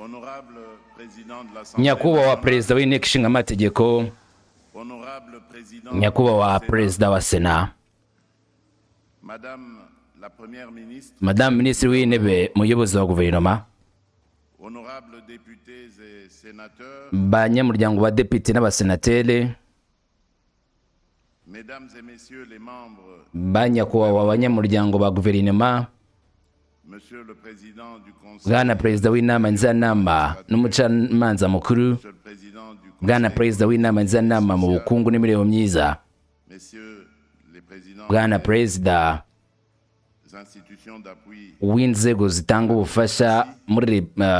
Honorable président de l'Assemblée nyakubahwa perezida w'inteko ishinga amategeko, honorable président nyakubahwa perezida wa sena, madame la première ministre, madamu minisitiri w'intebe, muyobozi wa guverinoma, honorables députés et sénateurs, banyamuryango badepite n'abasenateri, mesdames et messieurs les membres, banyakubahwa abanyamuryango ba guverinoma, monsieur le président du conseil, bwana perezida w'inama njyanama n'umucamanza mukuru, monsieur le président du bwana conseil, perezida w'inama njyanama mu bukungu n'imibereho myiza, messieurs les présidents bwana perezida des institutions d'appui, w'inzego zitanga ubufasha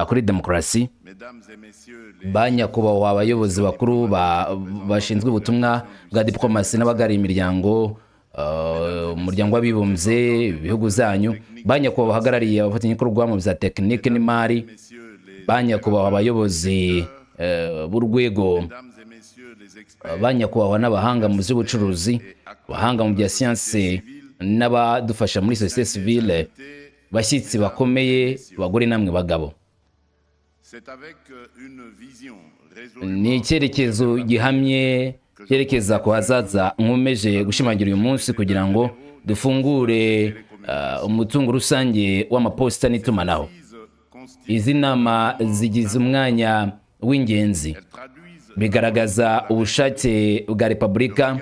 kuri demokarasi, mesdames et messieurs les banyakubahwa abayobozi bakuru bashinzwe ubutumwa bwa diplomasi n'abagariye imiryango, umuryango w'abibumbye, ibihugu zanyu, banyakubahwa bahagarariye abafatanyabikorwa mu bya tekinike n'imari, messieurs les banyakubahwa abayobozi b'urwego, mesdames et messieurs les experts, banyakubahwa n'abahanga mu by'ubucuruzi, abahanga mu bya siyanse n'abadufasha muri sosiyete sivile, bashyitsi bakomeye, bagore namwe bagabo. c'est avec une vision Ni icyerekezo gihamye cyerekeza ku hazaza nkomeje gushimangira uyu munsi kugira ngo dufungure umutungo rusange w'amaposita n'itumanaho. Izi nama zigize umwanya w'ingenzi, bigaragaza ubushake bwa repubulika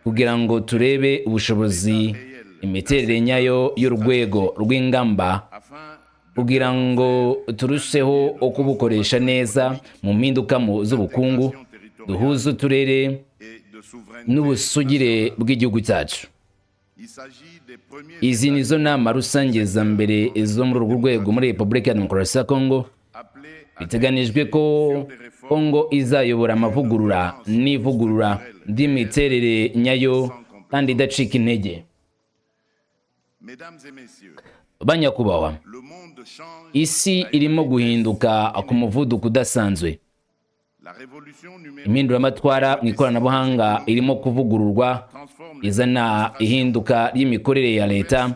kugira ngo turebe ubushobozi, imiterere nyayo y'urwego rw'ingamba kugira ngo turusheho kubukoresha neza mu mpinduka z'ubukungu, duhuze uturere n'ubusugire bw'igihugu cyacu. Izi ni zo nama rusange za mbere zo muri urwo rwego muri Repubulika ya Demokarasi ya Kongo. Biteganijwe ko Kongo izayobora amavugurura n'ivugurura ry'imiterere nyayo kandi idacika intege. Banyakubahwa, isi irimo guhinduka ku muvuduko udasanzwe. Impinduramatwara mu ikoranabuhanga irimo kuvugururwa, izana ihinduka ry'imikorere ya leta,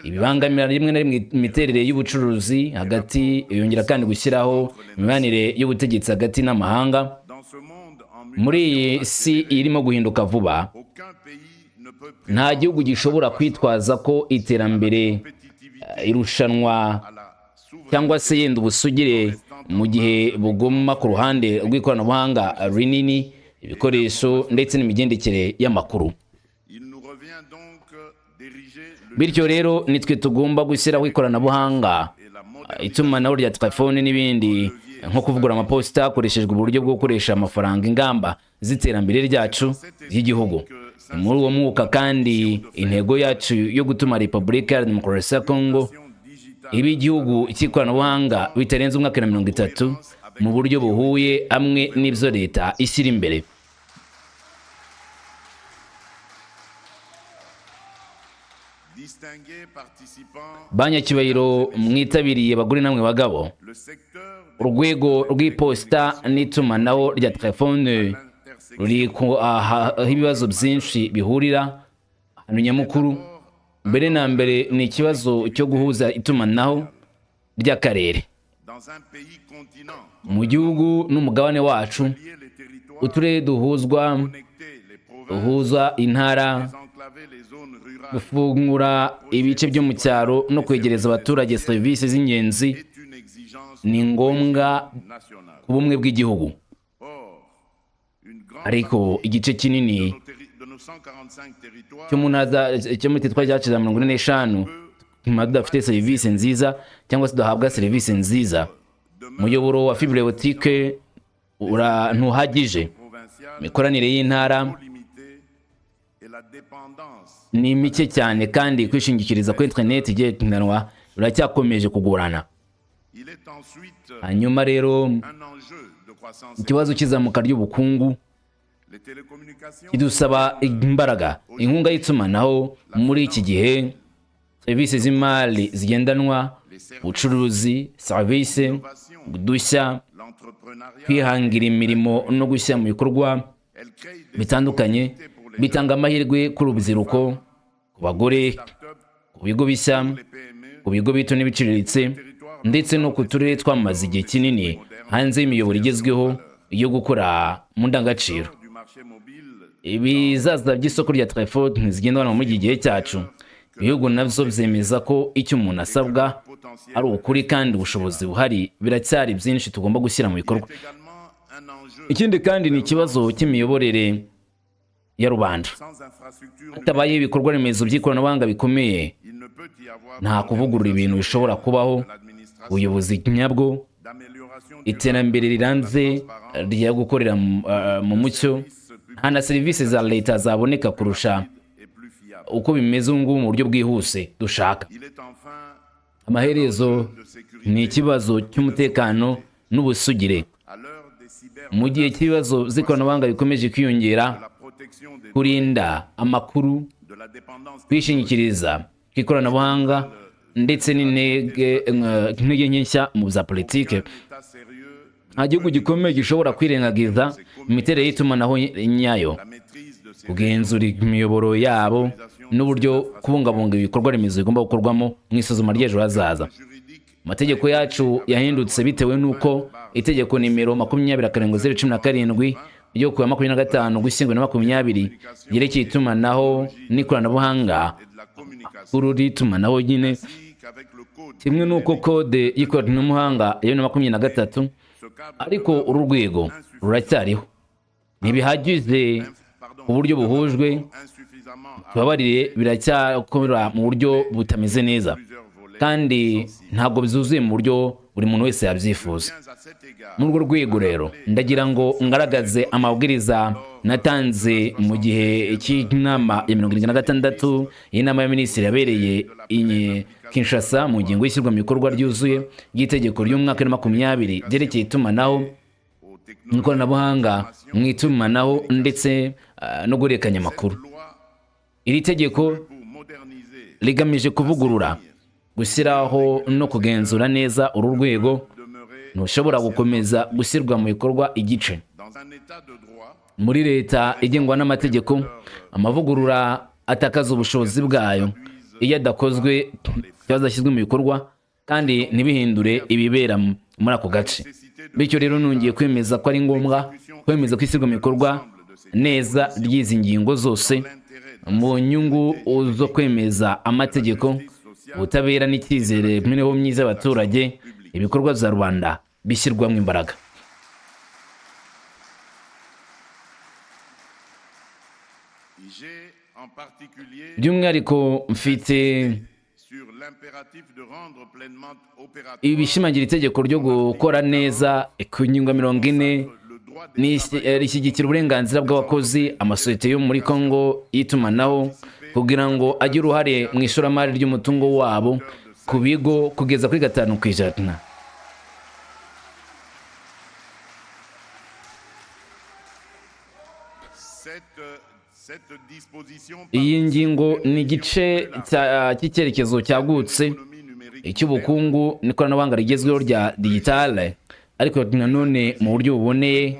ibibangamira rimwe na rimwe imiterere y'ubucuruzi hagati, yongera kandi gushyiraho imibanire y'ubutegetsi hagati n'amahanga. Muri iyi si irimo guhinduka vuba, nta gihugu gishobora kwitwaza ko iterambere, irushanwa cyangwa se yenda ubusugire mu gihe buguma ku ruhande rw'ikoranabuhanga rinini, ibikoresho ndetse n'imigendekere y'amakuru. Bityo rero nitwe tugomba gushyiraho ikoranabuhanga, itumanaho rya telefone n'ibindi, nko kuvugura amaposita hakoreshejwe uburyo bwo gukoresha amafaranga, ingamba z'iterambere ryacu ry'igihugu. Muri uwo mwuka kandi intego yacu yo gutuma Repubulika ya Demokarasi ya Kongo iba igihugu cy'ikoranabuhanga bitarenze umwaka wa 2030 mu buryo buhuye hamwe n'ibyo leta ishyira imbere. Banyacyubahiro mwitabiriye, bagore namwe bagabo, urwego rw'iposita n'itumanaho rya telefone ruri aho ibibazo byinshi bihurira. Hano nyamukuru mbere na mbere ni ikibazo cyo guhuza itumanaho ry'akarere. Mu gihugu n'umugabane wacu, uturere duhuza intara, gufungura ibice byo mu cyaro no kwegereza abaturage serivisi z'ingenzi ni ngombwa ku bumwe bw'igihugu. Ariko igice kinini cyo muri teritwari zacu za 45 tudafite serivisi nziza cyangwa se duhabwa serivisi nziza. Umuyoboro wa fibre optique ntuhagije, imikoranire y'intara ni mike cyane, kandi kwishingikiriza kuri internet igendanwa biracyakomeje kugorana. Hanyuma rero ikibazo cy'izamuka ry'ubukungu idusaba imbaraga, inkunga y'itumanaho muri iki gihe, serivisi z'imari zigendanwa, ubucuruzi, serivisi, udushya, kwihangira imirimo no gushyira mu bikorwa bitandukanye, bitanga amahirwe ku rubyiruko, ku bagore, ku bigo bishya, ku bigo bito n'ibiciriritse, ndetse no ku turere twamaze igihe kinini hanze y'imiyoboro igezweho yo gukora mu ndangagaciro. du marché mobile Ibizaza by'isoko rya telefoni ntizigendanwa muri iki gihe cyacu. Ibihugu nabyo byemeza ko icyo umuntu asabwa ari ukuri kandi ubushobozi buhari, biracyari byinshi tugomba gushyira mu bikorwa. également un enjeu. Ikindi kandi ni ikibazo cy'imiyoborere ya rubanda. Sans infrastructure Hatabayeho ibikorwa remezo by'ikoranabuhanga bikomeye, il ne peut y avoir nta kuvugurura ibintu bishobora kubaho. l'administration Ubuyobozi nyabwo, d'amélioration du iterambere rirambye rya gukorera mu mucyo, nta na serivisi za leta zaboneka kurusha et plus fiable. uko bimeze ubu ngubu mu buryo bwihuse dushaka. Il est enfin Amaherezo ni ikibazo cy'umutekano n'ubusugire. à l'heure des cyber Mu gihe cy'ibibazo by'ikoranabuhanga bikomeje kwiyongera, la protection des kurinda amakuru, de la dépendance kwishingikiriza kw'ikoranabuhanga ndetse n'intege nke nshya mu bya politike. état sérieux, Nta gihugu gikomeye gishobora kwirengagiza imiterere y'itumanaho nyayo, la maîtrise de ces kugenzura imiyoboro yabo n'uburyo kubungabunga ibikorwa remezo bigomba gukorwamo mu isuzuma ry'ejo hazaza. juridiques Amategeko yacu yahindutse bitewe n'uko itegeko nimero 20/017 ryo ku ya 25 Ugushyingo 2020 ryerekeye itumanaho n'ikoranabuhanga et de la communication, kuri itumanaho nyine, ainsi qu'avec le code. kimwe n'uko kode y'ikoranabuhanga ya 2023, Ce cadre ariko uru rwego ruracyariho. Ntibihagije ku buryo buhujwe, insuffisamment à tubabarire, biracyakora mu buryo butameze neza plusieurs volets. kandi ntabwo byuzuye mu buryo buri muntu wese yabyifuza. À cet égard, Muri urwo rwego rero ndagira ngo ngaragaze amabwiriza natanze mu gihe cy'inama ya 76 y'inama y'aminisitiri yabereye i Kinshasa mu ngingo y'ishyirwa mu bikorwa ryuzuye ry'itegeko ry'umwaka wa 2020 ryerekeye itumanaho aux technologies n'ikoranabuhanga mu itumanaho ndetse no guhererekanya amakuru. loi Iri tegeko pour moderniser, rigamije kuvugurura, gushyiraho no kugenzura neza uru rwego. demeurer Ntushobora gukomeza gushyirwa mu bikorwa igice. dans un état de droit Muri leta igengwa n'amategeko, amavugurura atakaza ubushobozi bwayo iyo adakozwe cyangwa ashyizwe mu bikorwa kandi ntibihindure ibibera muri ako gace. Bityo rero nongeye kwemeza ko ari ngombwa kwemeza ko ishyirwa mu bikorwa neza ry'izi ngingo zose mu nyungu zo kwemeza amategeko, ubutabera n'icyizere mibereho myiza y'abaturage. Ibikorwa bya rubanda bishyirwamo imbaraga. j'ai en particulier By'umwihariko mfite sur l'impératif de rendre pleinement opératoire ibi bishimangira itegeko ryo gukora neza ku ngingo ya 40 le droit des rishyigikira uburenganzira bw'abakozi, amasosiyete yo muri Congo y'itumanaho kugira ngo agire uruhare mu ishoramari ry'umutungo wabo ku bigo kugeza kuri 5%. cette disposition Iyi ngingo ni igice cy'icyerekezo cyagutse icy'ubukungu n'ikoranabuhanga rigezweho rya digitale, ariko nanone mu buryo buboneye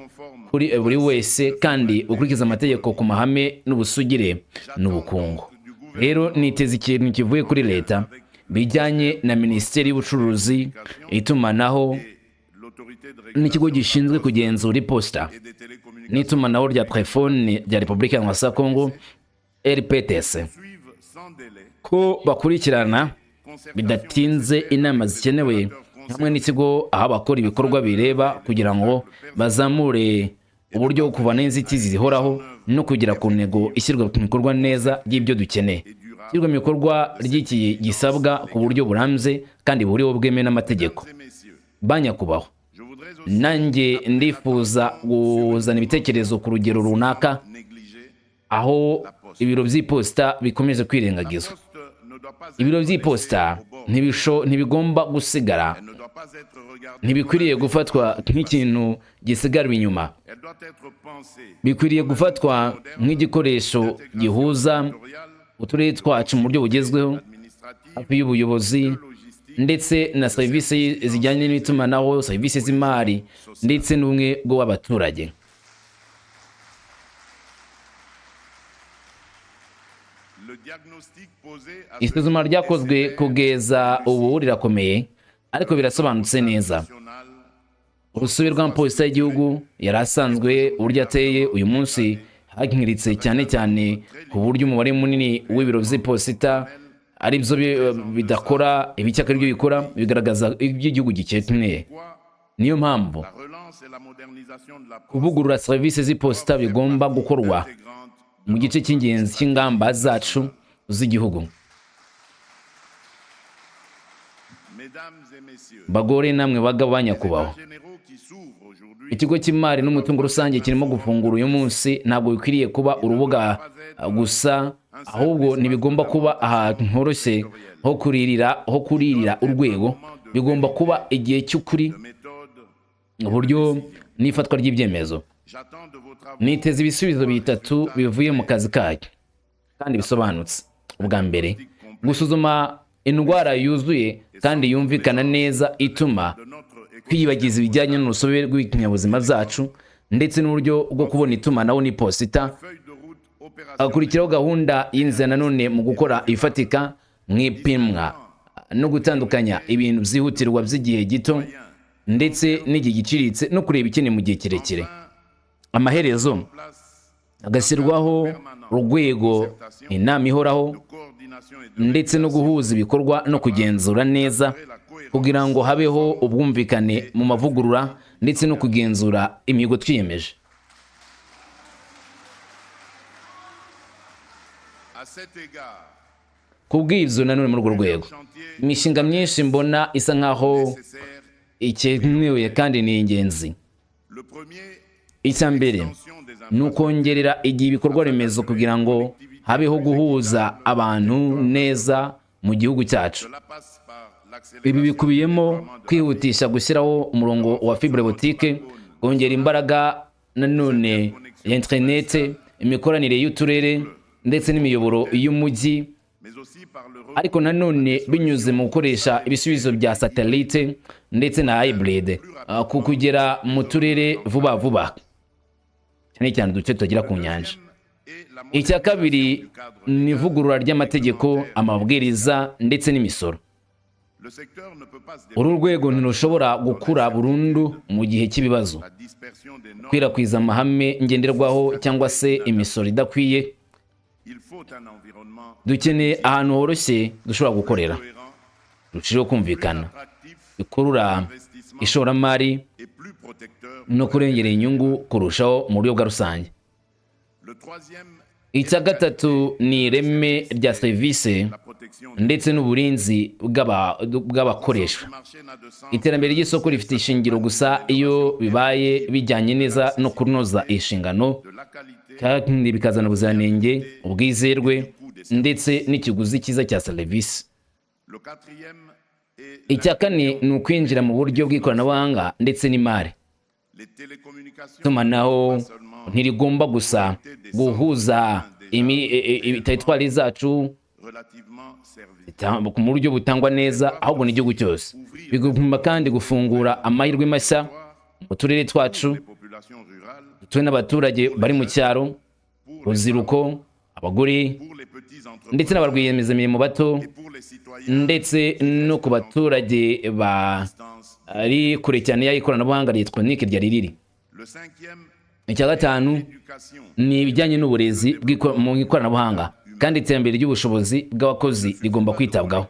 kuri buri wese kandi ukurikiza amategeko ku mahame n'ubusugire n'ubukungu. Rero niteze ikintu kivuye kuri leta bijyanye na Minisiteri y'Ubucuruzi, itumanaho l'autorité de n'ikigo gishinzwe kugenzura iposita et des télécommunications n'itumanaho rya telefone rya Repubulika ya Congo RPTS suivent sans délai ko bakurikirana bidatinze inama zikenewe hamwe n'ikigo aho abakora ibikorwa bireba kugira ngo bazamure uburyo bwo kuvana inzitizi zihoraho no kugera ku ntego ishyirwa mu bikorwa neza ry'ibyo dukeneye. Ishyirwa mu bikorwa ry'iki gisabwa ku buryo burambye kandi buriho bwemewe n'amategeko. et messieurs. Banyakubahwa, Je voudrais aussi nanjye ndifuza kuzana ibitekerezo ku rugero runaka négliger aho ibiro by'iposita bikomeje kwirengagizwa. poste ne doit pas Ibiro être by'iposita ntibigomba gusigara, elle ne doit pas être regardée ntibikwiriye gufatwa nk'ikintu gisigarwa inyuma. elle doit être pensée Bikwiriye gufatwa nk'igikoresho gihuza territoriale, uturere twacu mu buryo bugezweho administrative, hafi y'ubuyobozi logistique ndetse na serivisi zijyanye n'itumanaho, serivisi z'imari ndetse n'ubumwe bw'abaturage. le diagnostic posé à ce Isuzuma ryakozwe kugeza ubu rirakomeye, ariko birasobanutse neza. national Urusobe rw'amaposita y'igihugu yari asanzwe uburyo ateye uyu munsi hangiritse cyane cyane ku buryo umubare munini w'ibiro by'iposita ari byo bidakora, ibicaka ari byo bikora, bigaragaza ibyo igihugu gikeneye. quoi Niyo mpamvu la relance et la modernisation de la poste kuvugurura serivisi z'iposita bigomba gukorwa intégrante. mu gice cy'ingenzi cy'ingamba zacu z'igihugu. Mesdames et messieurs, Bagore namwe bagabo ba nyakubahwa, les généraux qui s'ouvrent aujourd'hui ikigo cy'imari n'umutungo rusange kirimo gufungura uyu munsi ntabwo bikwiriye kuba urubuga gusa, ahubwo ntibigomba kuba ahantu horoshye ho kuririra urwego. Bigomba kuba igihe cy'ukuri de méthode. uburyo n'ifatwa ry'ibyemezo. J'attends de vos travaux Niteze ibisubizo bitatu bivuye mu kazi kayo kandi bisobanutse. Ubwa mbere, gusuzuma indwara yuzuye kandi yumvikana neza ituma de notre économie. kwiyibagiza ibijyanye n'urusobe rw'ibinyabuzima byacu ndetse n'uburyo bwo kubona itumanaho n'iposita. Feuille de route opérationnelle. Hakurikiraho gahunda y'inzira nanone mu gukora ifatika mu ipimwa no gutandukanya ibintu byihutirwa by'igihe gito ndetse n'igihe giciriritse no kureba ikene mu gihe kirekire. Amaherezo Place hagashyirwaho urwego, inama ihoraho coordination et de ndetse no guhuza ibikorwa no kugenzura neza la cohérence kugira ngo habeho ubwumvikane mu mavugurura ndetse no kugenzura imihigo twiyemeje. à cet égard. Kubw'ibyo nanone muri urwo rwego, Chantier imishinga myinshi mbona isa nkaho nécessaire. ikenewe kandi ni ingenzi. Le premier, Icya mbere extension des ni ukongerera igihe ibikorwa remezo kugira ngo habeho guhuza abantu neza mu gihugu cyacu. cela passe par Ibi l'accélération bikubiyemo kwihutisha gushyiraho umurongo wa fibre boutique, kongera imbaraga nanone ya interinete, imikoranire y'uturere ndetse n'imiyoboro y'umujyi, mais aussi par le ariko nanone binyuze mu gukoresha ibisubizo bya satellite ndetse na hybrid ku kugera mu turere vuba vuba, cyane cyane uduce tutagira ku nyanja. et la Icya kabiri ni ivugurura ry'amategeko, amabwiriza ndetse n'imisoro. le secteur ne peut pas se Uru rwego ntirushobora gukura burundu mu gihe cy'ibibazo. la dispersion des normes. Gukwirakwiza amahame ngenderwaho cyangwa se imisoro idakwiye. Il faut un environnement Dukeneye ahantu horoshye dushobora gukorera, cohérent, rushijeho kumvikana, attractif, bikurura investissement ishoramari et plus protecteur. no kurengera inyungu kurushaho mu buryo bwa rusange. Le troisième, Icya gatatu ni ireme rya serivisi la protection ndetse n'uburinzi bw'abakoresha. du marché n'a de sens Iterambere ry'isoko rifite ishingiro gusa iyo bibaye bijyanye neza no kunoza inshingano de la qualité kandi bikazana ubuziranenge, ubwizerwe ndetse n'ikiguzi cyiza cya serivisi. Le quatrième est Icya kane ni ukwinjira mu buryo bw'ikoranabuhanga ndetse n'imari. les télécommunications. Itumanaho ntirigomba gusa guhuza teritwari zacu Relativement servi. mu buryo butangwa neza, ahubwo n'igihugu cyose. Bigomba kandi gufungura amahirwe mashya mu turere twacu, Les populations rurales, tuwe n'abaturage bari mu cyaro, urubyiruko, abagore pour les petits entrepreneurs ndetse n'abarwiyemezamirimo bato et pour les citoyens ndetse no ku baturage distance. bari kure cyane y'ikoranabuhanga elegitoronike ryari riri. Le cinquième, Icya gatanu éducation. ni ibijyanye n'uburezi mu ikoranabuhanga kandi iterambere ry'ubushobozi bw'abakozi rigomba kwitabwaho.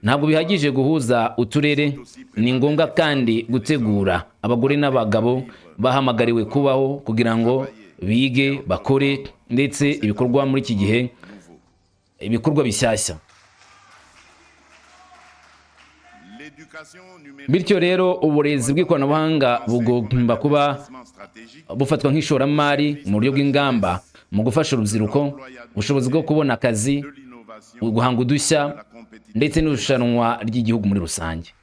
Ntabwo bihagije guhuza uturere, ni ngombwa kandi gutegura abagore n'abagabo bahamagariwe kubaho kugira ngo bige, bakore ndetse ibikorwa muri iki gihe ibikorwa bishyashya. L'éducation numérique. Bityo rero uburezi bw'ikoranabuhanga bugomba kuba Stratégique. bufatwa nk'ishoramari mu buryo bw'ingamba mu gufasha urubyiruko, ubushobozi bwo kubona akazi, De l'innovation. guhanga udushya La compétitivité. ndetse n'irushanwa ry'igihugu muri rusange.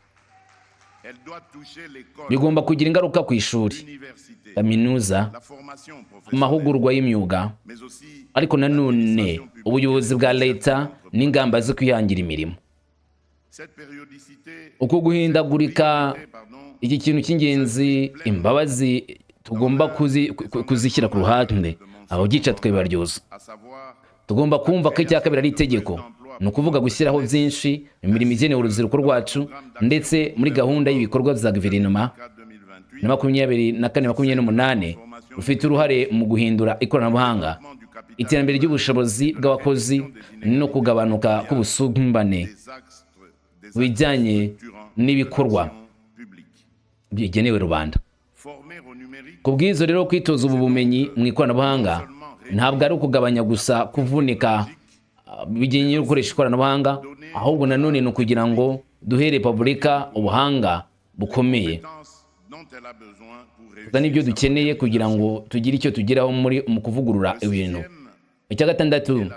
Elle doit toucher l'école, Bigomba kugira ingaruka ku ishuri, l'université, kaminuza, la formation professionnelle, amahugurwa y'imyuga, mais aussi ariko nanone ubuyobozi bwa leta n'ingamba zo kwihangira imirimo. cette périodicité. Uko guhindagurika, iki kintu cy'ingenzi, imbabazi tugomba kuzishyira ku ruhande, aho gica twe baryoza. À savoir Tugomba kumva ko icya kabiri ari itegeko, ni ukuvuga gushyiraho byinshi imirimo igenewe urubyiruko rwacu ndetse muri gahunda y'ibikorwa bya guverinoma na 2024-2028 rufite uruhare mu guhindura ikoranabuhanga, iterambere ry'ubushobozi bw'abakozi no kugabanuka k'ubusumbane bijyanye n'ibikorwa bigenewe rubanda. Ku bw'izo rero kwitoza ubu bumenyi mu ikoranabuhanga ntabwo ari ukugabanya gusa kuvunika bijyanye no gukoresha ikoranabuhanga, ahubwo nanone ni ukugira ngo duhe Repubulika ubuhanga bukomeye n'ibyo dukeneye kugira ngo tugire icyo tugeraho mu kuvugurura ibintu. Icya gatandatu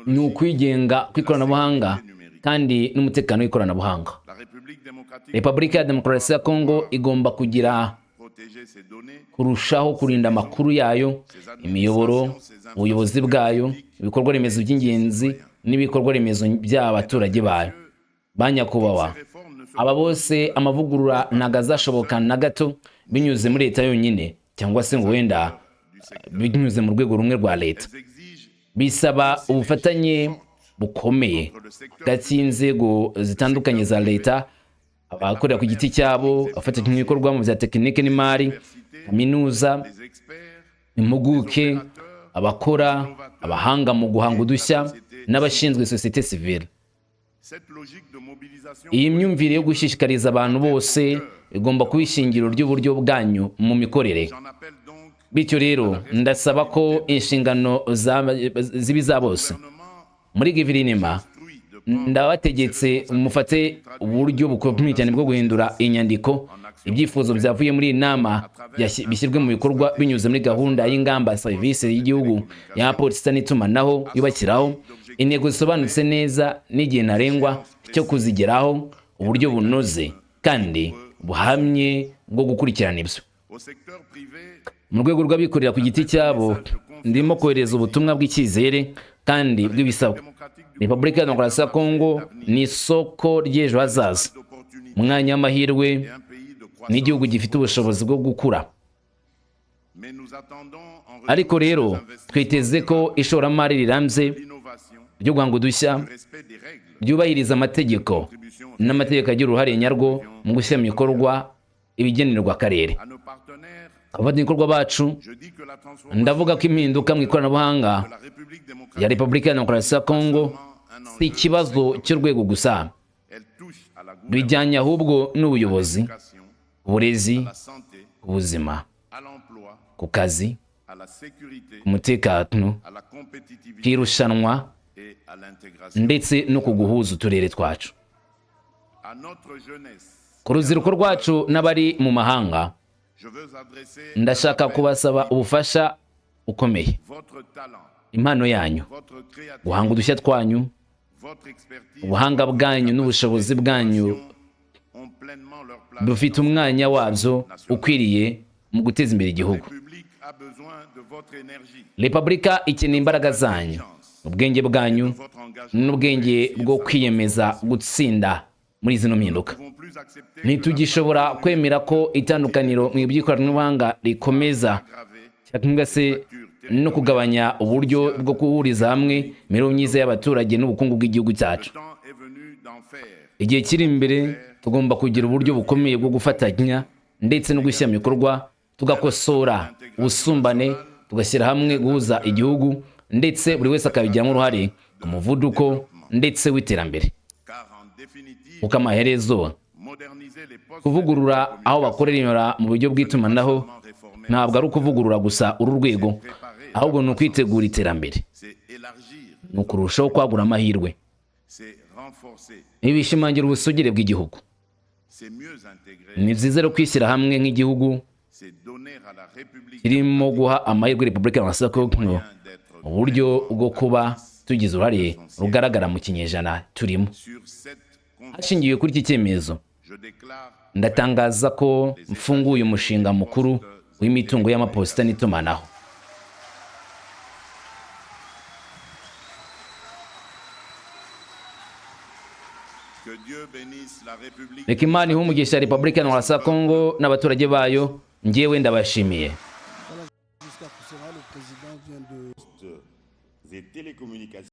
ni ukwigenga kw'ikoranabuhanga kandi n'umutekano w'ikoranabuhanga. Repubulika ya Demokarasi ya Kongo igomba kugira kurushaho kurinda amakuru yayo, imiyoboro, ubuyobozi bwayo, ibikorwa remezo by'ingenzi n'ibikorwa remezo by'abaturage bayo. Banyakubahwa, aba bose amavugurura ntago azashoboka na gato binyuze muri leta yonyine cyangwa se ngo wenda binyuze mu rwego rumwe rwa leta. Bisaba ubufatanye bukomeye hagati y'inzego zitandukanye za leta, abakorera ku giti cyabo, abafatanya ibikorwa mu bya tekinike n'imari, kaminuza, impuguke, abakora, abahanga mu guhanga udushya n'abashinzwe sosiyete sivile. Iyi myumvire yo gushishikariza abantu bose igomba kuba ishingiro ry'uburyo bwanyu mu mikorere. Bityo rero ndasaba ko inshingano zibiza bose muri guverinoma ndabategetse mufate uburyo bukomeye cyane bwo guhindura inyandiko, ibyifuzo byavuye muri iyi nama bishyirwe mu bikorwa binyuze muri gahunda y'ingamba serivisi y'igihugu ya polisi n'itumanaho yubakiraho intego zisobanutse neza n'igihe ntarengwa cyo kuzigeraho, uburyo bunoze kandi buhamye bwo gukurikirana ibyo. Mu rwego rw'abikorera ku giti cyabo ndimo kohereza ubutumwa bw'icyizere kandi bw'ibisabwa. Repubulika ya Demokarasi ya Kongo ni isoko ry'ejo hazaza, umwanya w'amahirwe n'igihugu gifite ubushobozi bwo gukura. Ariko rero twiteze ko ishoramari rirambye ryo guhanga udushya ryubahiriza amategeko n'amategeko agira uruhare nyarwo mu gushyira mu bikorwa ibigenerwa akarere. Abafatanyabikorwa bacu ndavuga ko impinduka mu ikoranabuhanga ya Repubulika ya Demokarasi ya Kongo si ikibazo cy'urwego gusa, bijyanye ahubwo n'ubuyobozi, uburezi, ubuzima, ku kazi, umutekano, kwirushanwa ndetse no kuguhuza uturere twacu. Ku rubyiruko rwacu n'abari mu mahanga ndashaka kubasaba ubufasha ukomeye. Impano yanyu, guhanga udushya twanyu, ubuhanga bwanyu n'ubushobozi bwanyu bufite umwanya wabyo ukwiriye mu guteza imbere igihugu. Repubulika ikeneye imbaraga zanyu, ubwenge bwanyu n'ubwenge bwo kwiyemeza gutsinda muri zino mpinduka. Ntitugishobora kwemera ko itandukaniro mu by'ikoranabuhanga rikomeza cyangwa se no kugabanya uburyo bwo guhuriza hamwe imibereho myiza y'abaturage n'ubukungu bw'igihugu cyacu. Igihe kiri imbere tugomba kugira uburyo bukomeye bwo gufatanya ndetse no gushyira mu bikorwa, tugakosora ubusumbane, tugashyira hamwe guhuza igihugu ndetse buri wese akabigiramo uruhare ku muvuduko ndetse w'iterambere. Kuko amaherezo kuvugurura aho bakorera mu buryo bw'itumanaho ntabwo ari ukuvugurura gusa uru rwego, ahubwo ni ukwitegura iterambere, ni ukurushaho kwagura amahirwe. Ibi bishimangira ubusugire bw'igihugu. Ni byiza rero kwishyira hamwe nk'igihugu kirimo guha amahirwe Repubulika ya Demokarasi ya Kongo uburyo bwo kuba tugize uruhare rugaragara mu kinyejana turimo. Hashingiwe kuri iki cyemezo ndatangaza ko mfunguye umushinga mukuru w'imitungo y'amaposita n'itumanaho. Reka Imana ihe umugisha Repubulika ya Demokarasi ya Kongo n'abaturage bayo. Njyewe ndabashimiye.